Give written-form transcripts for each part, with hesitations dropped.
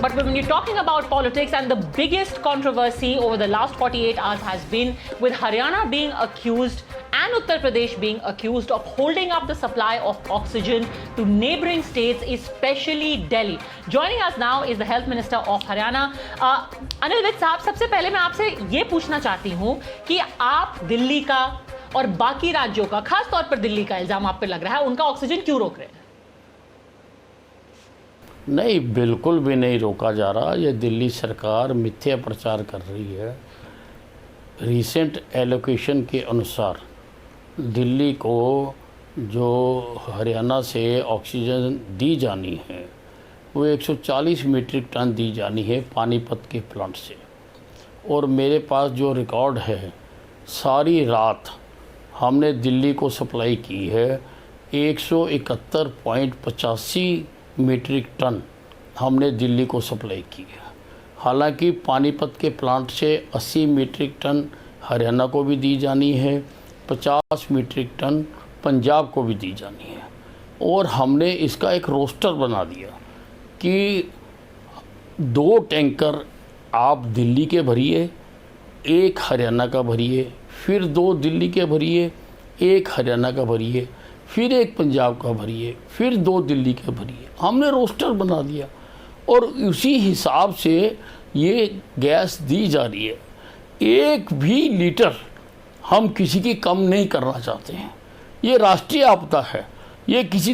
But when you're talking about politics, and the biggest controversy over the last 48 hours has been with Haryana being accused and Uttar Pradesh being accused of holding up the supply of oxygen to neighboring states, especially Delhi. Joining us now is the Health Minister of Haryana. Anil Vij साहब, सबसे पहले मैं आपसे ये पूछना चाहती हूँ कि आप दिल्ली का और बाकी राज्यों का, खास तौर पर दिल्ली का इल्जाम आप पे लग रहा है, उनका ऑक्सीजन क्यों रोक रहे हैं? नहीं, बिल्कुल भी नहीं रोका जा रहा। ये दिल्ली सरकार मिथ्या प्रचार कर रही है। रिसेंट एलोकेशन के अनुसार दिल्ली को जो हरियाणा से ऑक्सीजन दी जानी है वो 140 मीट्रिक टन दी जानी है पानीपत के प्लांट से। और मेरे पास जो रिकॉर्ड है, सारी रात हमने दिल्ली को सप्लाई की है 171.85 मीट्रिक टन हमने दिल्ली को सप्लाई की है। हालांकि पानीपत के प्लांट से 80 मीट्रिक टन हरियाणा को भी दी जानी है, 50 मीट्रिक टन पंजाब को भी दी जानी है। और हमने इसका एक रोस्टर बना दिया कि 2 टैंकर आप दिल्ली के भरिए, 1 हरियाणा का भरिए, फिर 2 दिल्ली के भरिए, 1 हरियाणा का भरिए, फिर 1 पंजाब का भरिए, फिर 2 दिल्ली के भरिए। हमने रोस्टर बना दिया और उसी हिसाब से ये गैस दी जा रही है। 1 भी लीटर हम किसी की कम नहीं करना चाहते हैं। ये राष्ट्रीय आपदा है, ये किसी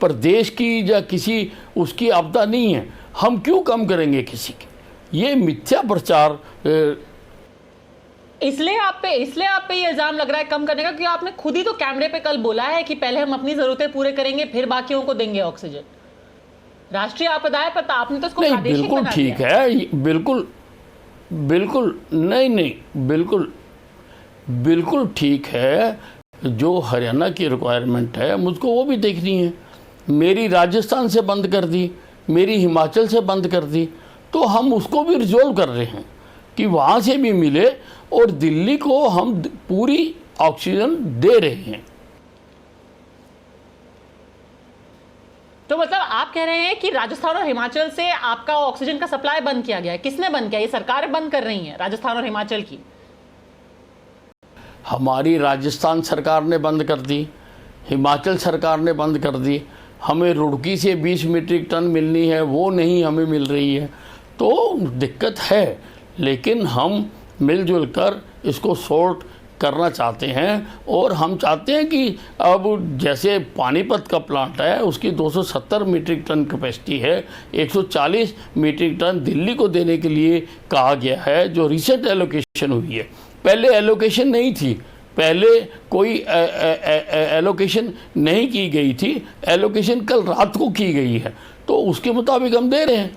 प्रदेश की या किसी उसकी आपदा नहीं है। हम क्यों कम करेंगे किसी की? ये मिथ्या प्रचार। इसलिए आप पे ये इल्जाम लग रहा है कम करने का, क्योंकि आपने खुद ही तो कैमरे पे कल बोला है कि पहले हम अपनी जरूरतें पूरे करेंगे, फिर बाकियों को देंगे ऑक्सीजन। राष्ट्रीय आपदा है, पता आपने तो इसको प्रादेशिक बिल्कुल ठीक है, बिल्कुल नहीं, बिल्कुल ठीक है। जो हरियाणा की रिक्वायरमेंट है मुझको वो भी देखनी है। मेरी राजस्थान से बंद कर दी, मेरी हिमाचल से बंद कर दी, तो हम उसको भी रिजोल्व कर रहे हैं कि वहाँ से भी मिले और दिल्ली को हम पूरी ऑक्सीजन दे रहे हैं। तो मतलब आप कह रहे हैं कि राजस्थान और हिमाचल से आपका ऑक्सीजन का सप्लाई बंद किया गया है। किसने बंद किया? ये सरकार बंद कर रही है, राजस्थान और हिमाचल की। हमारी राजस्थान सरकार ने बंद कर दी, हिमाचल सरकार ने बंद कर दी। हमें रुड़की से 20 मीट्रिक टन मिलनी है, वो नहीं हमें मिल रही है। तो दिक्कत है, लेकिन हम मिलजुल कर इसको सॉल्व करना चाहते हैं। और हम चाहते हैं कि अब जैसे पानीपत का प्लांट है, उसकी 270 मीट्रिक टन कैपेसिटी है, 140 मीट्रिक टन दिल्ली को देने के लिए कहा गया है, जो रिसेंट एलोकेशन हुई है। पहले एलोकेशन नहीं थी, पहले कोई एलोकेशन नहीं की गई थी। एलोकेशन कल रात को की गई है, तो उसके मुताबिक हम दे रहे हैं।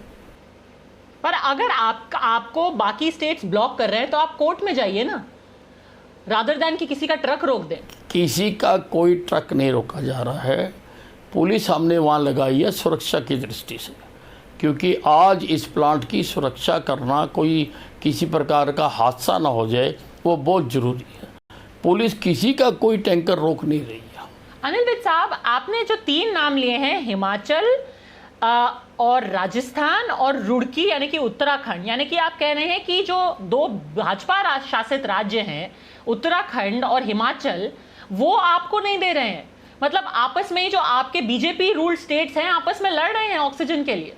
पर अगर आपको बाकी स्टेट्स ब्लॉक कर रहे हैं तो आप कोर्ट में जाइए ना, रादर दैन कि किसी का ट्रक रोक दें। किसी का कोई ट्रक नहीं रोका जा रहा है। पुलिस हमने वहाँ लगाई है सुरक्षा की दृष्टि से, क्योंकि आज इस प्लांट की सुरक्षा करना, कोई किसी प्रकार का हादसा ना हो जाए, वो बहुत ज़रूरी है। पुलिस किसी का कोई टैंकर रोक नहीं रही है। अनिल विज साहब, आपने जो 3 नाम लिए हैं, हिमाचल और राजस्थान और रुड़की यानी कि उत्तराखंड, यानी कि आप कह रहे हैं कि जो 2 भाजपा शासित राज्य हैं, उत्तराखंड और हिमाचल, वो आपको नहीं दे रहे हैं। मतलब आपस में ही जो आपके बीजेपी रूल्ड स्टेट्स हैं आपस में लड़ रहे हैं ऑक्सीजन के लिए।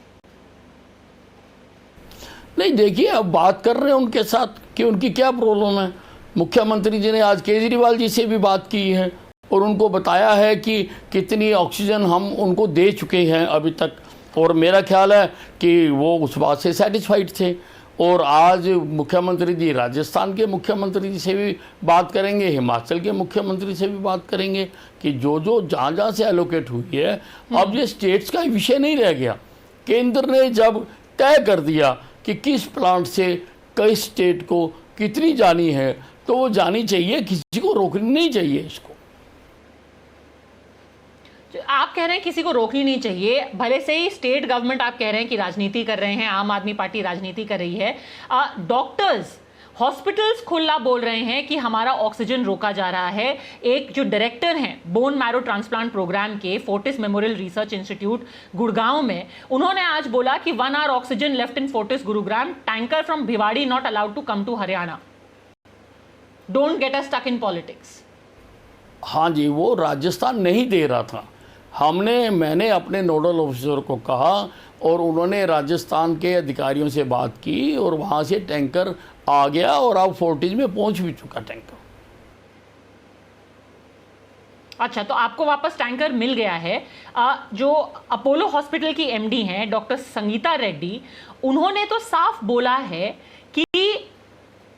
नहीं, देखिए, अब बात कर रहे हैं उनके साथ कि उनकी क्या प्रॉब्लम है। मुख्यमंत्री जी ने आज केजरीवाल जी से भी बात की है और उनको बताया है कि कितनी ऑक्सीजन हम उनको दे चुके हैं अभी तक। और मेरा ख्याल है कि वो उस बात से सेटिस्फाइड थे। और आज मुख्यमंत्री जी राजस्थान के मुख्यमंत्री जी से भी बात करेंगे, हिमाचल के मुख्यमंत्री से भी बात करेंगे कि जो जहाँ से एलोकेट हुई है, अब ये स्टेट्स का विषय नहीं रह गया। केंद्र ने जब तय कर दिया कि किस प्लांट से किस स्टेट को कितनी जानी है, तो वो जानी चाहिए, किसी को रोकनी नहीं चाहिए इसको। आप कह रहे हैं किसी को रोकनी नहीं चाहिए, भले से ही स्टेट गवर्नमेंट आप कह रहे हैं कि राजनीति कर रहे हैं, आम आदमी पार्टी राजनीति कर रही है। डॉक्टर्स हॉस्पिटल्स खुला बोल रहे हैं कि हमारा ऑक्सीजन रोका जा रहा है। एक जो डायरेक्टर हैं बोन मैरो ट्रांसप्लांट प्रोग्राम के Fortis Memorial Research Institute Gurgaon में, उन्होंने आज बोला कि 1 hour oxygen left in Fortis Gurugram, tanker from Bhiwadi not allowed to come to Haryana. Don't get us stuck in politics. हाँ जी, वो राजस्थान नहीं दे रहा था। मैंने अपने नोडल ऑफिसर को कहा और उन्होंने राजस्थान के अधिकारियों से बात की और वहाँ से टैंकर आ गया और अब फोर्टिस में पहुँच भी चुका टैंकर। अच्छा, तो आपको वापस टैंकर मिल गया है। जो अपोलो हॉस्पिटल की एमडी हैं डॉक्टर संगीता रेड्डी, उन्होंने तो साफ बोला है कि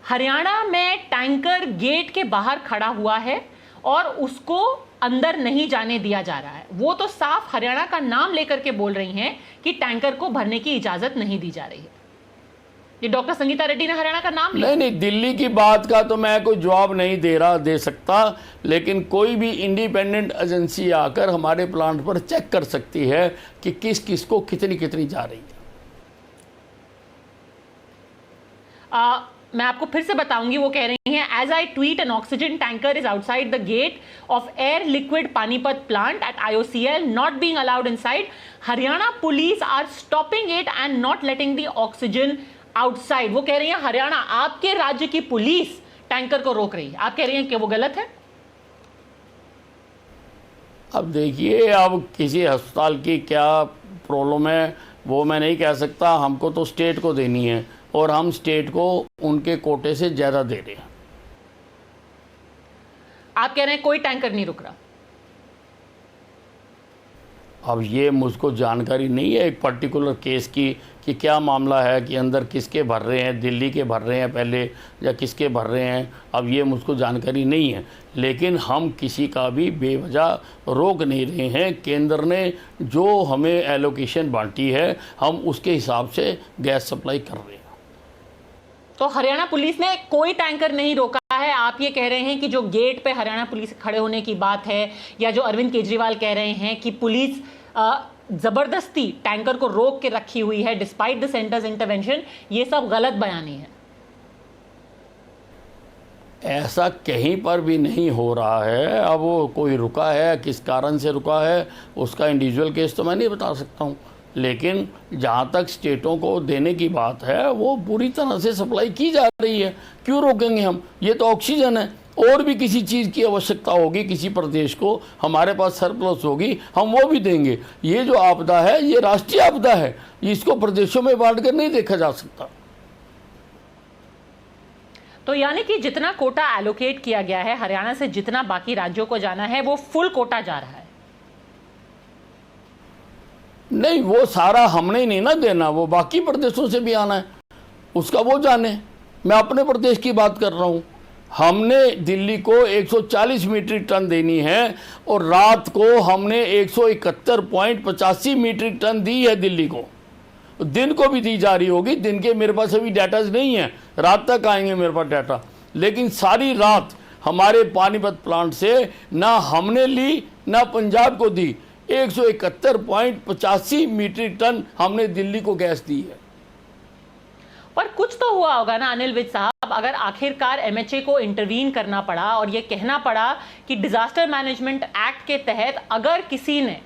हरियाणा में टैंकर गेट के बाहर खड़ा हुआ है और उसको अंदर नहीं जाने दिया जा रहा है। वो तो साफ हरियाणा का नाम लेकर के बोल रही हैं कि टैंकर को भरने की इजाजत नहीं दी जा रही है। ये डॉक्टर संगीता रेड्डी ने हरियाणा का नाम लिया। नहीं, दिल्ली की बात का तो मैं कोई जवाब नहीं दे सकता, लेकिन कोई भी इंडिपेंडेंट एजेंसी आकर हमारे प्लांट पर चेक कर सकती है कि किस किस को कितनी जा रही है। मैं आपको फिर से बताऊंगी। वो कह रही हैं, as I tweet an oxygen tanker is outside the gate of Air Liquide Panipat plant at IOCL not being allowed inside. Haryana police are stopping it and not letting the oxygen outside. वो कह रही है हरियाणा, आपके राज्य की पुलिस टैंकर को रोक रही है। आप कह रही हैं कि वो गलत है। अब देखिए, अब किसी अस्पताल की क्या प्रॉब्लम है वो मैं नहीं कह सकता। हमको तो स्टेट को देनी है और हम स्टेट को उनके कोटे से ज़्यादा दे रहे हैं। आप कह रहे हैं कोई टैंकर नहीं रुक रहा। अब ये मुझको जानकारी नहीं है एक पर्टिकुलर केस की कि क्या मामला है, कि अंदर किसके भर रहे हैं, दिल्ली के भर रहे हैं पहले या किसके भर रहे हैं, अब ये मुझको जानकारी नहीं है। लेकिन हम किसी का भी बेवजह रोक नहीं रहे हैं। केंद्र ने जो हमें एलोकेशन बांटी है हम उसके हिसाब से गैस सप्लाई कर रहे हैं। तो हरियाणा पुलिस ने कोई टैंकर नहीं रोका है। आप ये कह रहे हैं कि जो गेट पे हरियाणा पुलिस खड़े होने की बात है, या जो अरविंद केजरीवाल कह रहे हैं कि पुलिस जबरदस्ती टैंकर को रोक के रखी हुई है डिस्पाइट द सेंटर्स इंटरवेंशन, ये सब गलत बयानी है। ऐसा कहीं पर भी नहीं हो रहा है। अब वो कोई रुका है, किस कारण से रुका है, उसका इंडिविजुअल केस तो मैं नहीं बता सकता हूँ। लेकिन जहाँ तक स्टेटों को देने की बात है वो पूरी तरह से सप्लाई की जा रही है। क्यों रोकेंगे हम? ये तो ऑक्सीजन है। और भी किसी चीज़ की आवश्यकता होगी किसी प्रदेश को, हमारे पास सरप्लस होगी, हम वो भी देंगे। ये जो आपदा है ये राष्ट्रीय आपदा है, इसको प्रदेशों में बांट कर नहीं देखा जा सकता। तो यानी कि जितना कोटा एलोकेट किया गया है हरियाणा से, जितना बाकी राज्यों को जाना है वो फुल कोटा जा रहा है। नहीं, वो सारा हमने ही नहीं ना देना, वो बाकी प्रदेशों से भी आना है, उसका वो जाने। मैं अपने प्रदेश की बात कर रहा हूँ। हमने दिल्ली को 140 मीट्रिक टन देनी है और रात को हमने 171.85 मीट्रिक टन दी है दिल्ली को। दिन को भी दी जा रही होगी, दिन के मेरे पास अभी डाटा नहीं है, रात तक आएंगे मेरे पास डाटा। लेकिन सारी रात हमारे पानीपत प्लांट से ना हमने ली ना पंजाब को दी, 171.85 मीट्रिक टन हमने दिल्ली को गैस दी है। पर कुछ तो हुआ होगा ना अनिल विज साहब, अगर आखिरकार MHA को इंटरवीन करना पड़ा और यह कहना पड़ा कि डिजास्टर मैनेजमेंट एक्ट के तहत अगर किसी ने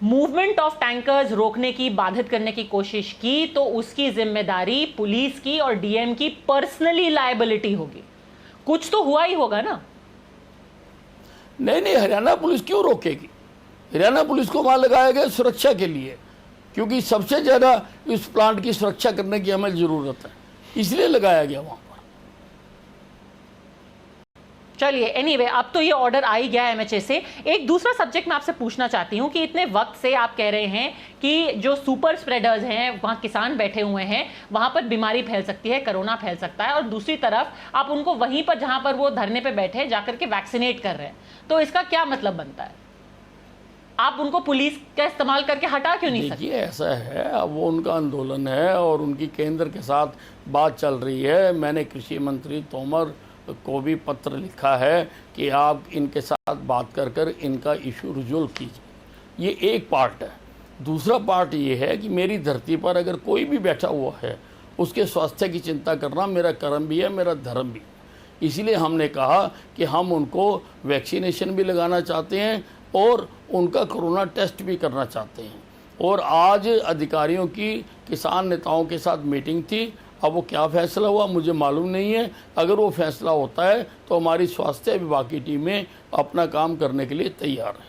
मूवमेंट ऑफ टैंकर्स रोकने की, बाधित करने की कोशिश की तो उसकी जिम्मेदारी पुलिस की और DM की पर्सनली लायबिलिटी होगी। कुछ तो हुआ ही होगा ना। नहीं, हरियाणा पुलिस क्यों रोकेगी? हरियाणा पुलिस को वहाँ लगाया गया सुरक्षा के लिए, क्योंकि सबसे ज़्यादा इस प्लांट की सुरक्षा करने की हमें ज़रूरत है, इसलिए लगाया गया वहाँ पर। चलिए, एनीवे, अब तो ये ऑर्डर आ ही गया है MHA से। एक दूसरा सब्जेक्ट मैं आपसे पूछना चाहती हूँ कि इतने वक्त से आप कह रहे हैं कि जो सुपर स्प्रेडर्स हैं, वहाँ किसान बैठे हुए हैं, वहाँ पर बीमारी फैल सकती है, कोरोना फैल सकता है, और दूसरी तरफ आप उनको वहीं पर जहाँ पर वो धरने पे बैठे जाकर के वैक्सीनेट कर रहे हैं। तो इसका क्या मतलब बनता है? आप उनको पुलिस का इस्तेमाल करके हटा क्यों नहीं सकते? देखिए, ऐसा है, अब वो उनका आंदोलन है और उनकी केंद्र के साथ बात चल रही है। मैंने कृषि मंत्री तोमर को भी पत्र लिखा है कि आप इनके साथ बात कर कर इनका इशू रिजोल्व कीजिए। ये एक पार्ट है। दूसरा पार्ट ये है कि मेरी धरती पर अगर कोई भी बैठा हुआ है उसके स्वास्थ्य की चिंता करना मेरा कर्म भी है, मेरा धर्म भी। इसीलिए हमने कहा कि हम उनको वैक्सीनेशन भी लगाना चाहते हैं और उनका कोरोना टेस्ट भी करना चाहते हैं। और आज अधिकारियों की किसान नेताओं के साथ मीटिंग थी। अब वो क्या फैसला हुआ मुझे मालूम नहीं है। अगर वो फैसला होता है तो हमारी स्वास्थ्य विभाग की टीमें अपना काम करने के लिए तैयार हैं।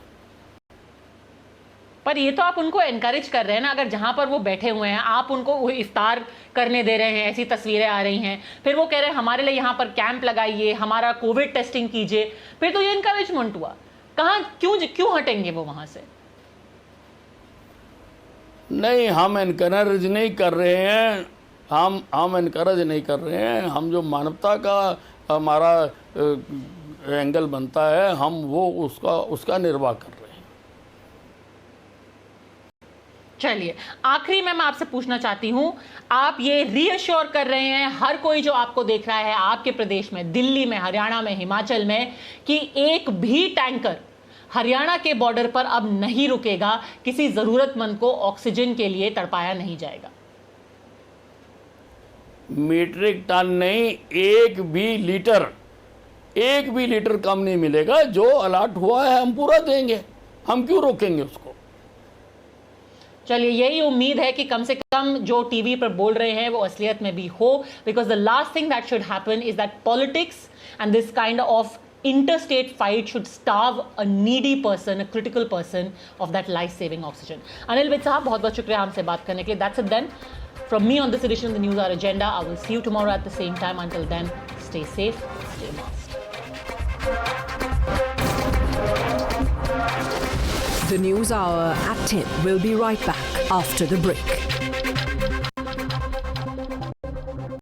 पर ये तो आप उनको एनकरेज कर रहे हैं ना, अगर जहां पर वो बैठे हुए हैं आप उनको इफ्तार करने दे रहे हैं, ऐसी तस्वीरें आ रही हैं, फिर वो कह रहे हैं हमारे लिए यहाँ पर कैंप लगाइए, हमारा कोविड टेस्टिंग कीजिए, फिर तो ये एनकरेजमेंट हुआ। कहाँ क्यों हटेंगे वो वहां से? नहीं, हम एनकरेज नहीं कर रहे हैं, हम एनकरेज नहीं कर रहे हैं। हम जो मानवता का हमारा एंगल बनता है हम वो उसका निर्वाह कर रहे हैं। चलिए, आखिरी में मैं आपसे पूछना चाहती हूं, आप ये रीअश्योर कर रहे हैं हर कोई जो आपको देख रहा है आपके प्रदेश में, दिल्ली में, हरियाणा में, हिमाचल में, कि एक भी टैंकर हरियाणा के बॉर्डर पर अब नहीं रुकेगा, किसी जरूरतमंद को ऑक्सीजन के लिए तड़पाया नहीं जाएगा? मीट्रिक टन नहीं, एक भी लीटर कम नहीं मिलेगा। जो अलॉट हुआ है हम पूरा देंगे, हम क्यों रोकेंगे उसको। चलिए, यही उम्मीद है कि कम से कम जो टीवी पर बोल रहे हैं वो असलियत में भी हो, because the last thing that should happen is that politics and this kind of interstate fight should starve a needy person, a critical person of that life-saving oxygen. Anil Vitt साहब, बहुत बहुत शुक्रिया हमसे बात करने के लिए. That's it then. From me on this edition of the News Hour Agenda, I will see you tomorrow at the same time. Until then, stay safe, stay masked. The News Hour at 10 will be right back after the break.